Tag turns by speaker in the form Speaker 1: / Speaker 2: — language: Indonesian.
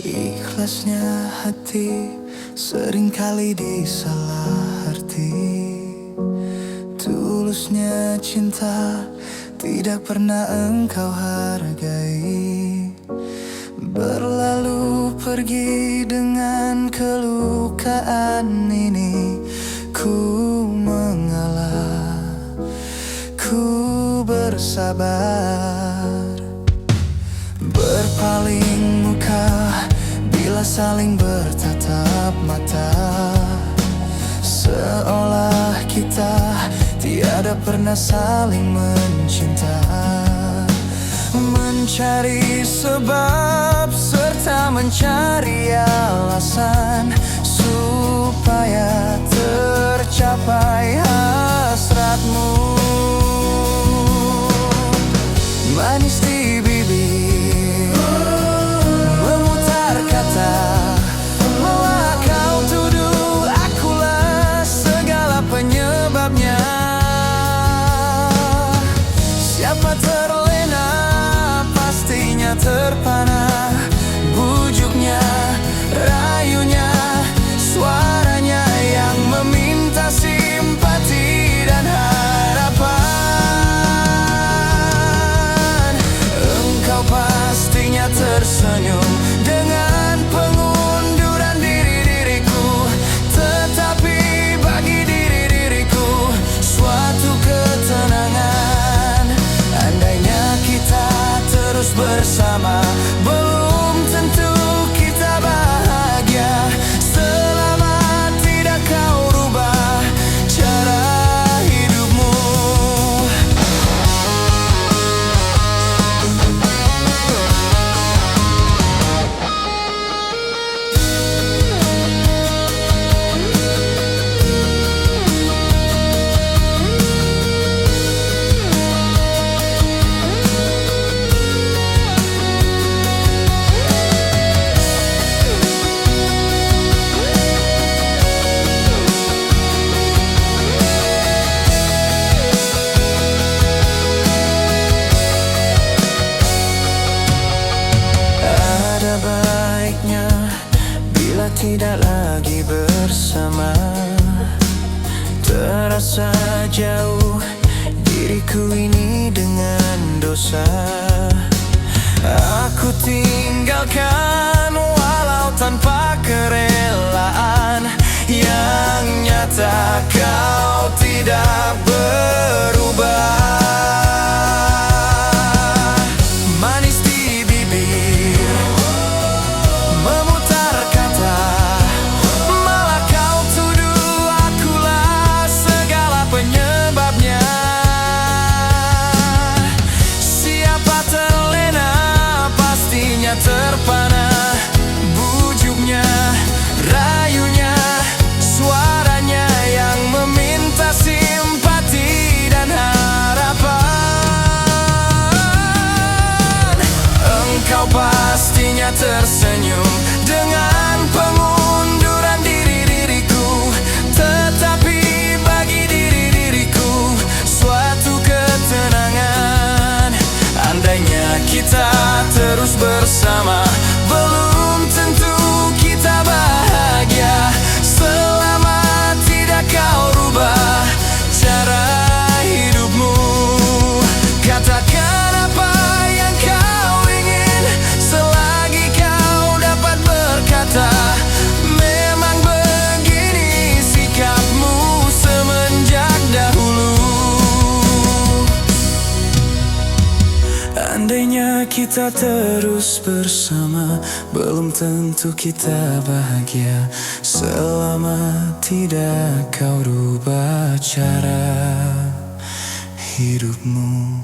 Speaker 1: Ikhlasnya hati seringkali disalah arti. Tulusnya cinta tidak pernah engkau hargai. Berlalu pergi dengan kelukaan ini. Ku mengalah, ku bersabar. Berpaling muka bila saling bertatap mata, seolah kita tiada pernah saling mencinta. Mencari sebab serta mencari alasan supaya tercapai hasratmu. Manis di bibir, memutar kata, malah kau tuduh akulah segala penyebabnya. Siapa terlena pastinya terpana. Bujuknya, rayunya, suaranya yang meminta simpati dan harapan. Engkau pastinya tersenyum dengan pengunduran diriku, tetapi bagi diriku suatu ketenangan. Andainya kita terus bersama, belum tentu kita bahagia. Selama tidak kau rubah cara hidupmu. Ada baiknya bila tidak lagi bersama. Terasa jauh diriku ini dengan dosa. Aku tinggalkan walau tanpa kerelaan. Yang nyata kau tidak berubah. Manis di bibir, memutar kata, malah kau tuduh akulah segala penyebabnya. Siapa terlena pastinya terpana. Bujuknya, rayunya, suaranya yang meminta simpati dan harapan. Engkau pastinya tersenyum dengan pengunduran diriku, tetapi bagi diriku suatu ketenangan. Andainya kita terus bersama, belum tentu kita bahagia. Selama tidak kau rubah cara hidupmu. Katakan apa yang kau ingin selagi kau dapat berkata. Memang begini sikapmu semenjak dahulu. Andainya kita terus bersama, belum tentu kita bahagia. Selama tidak kau rubah cara hidupmu.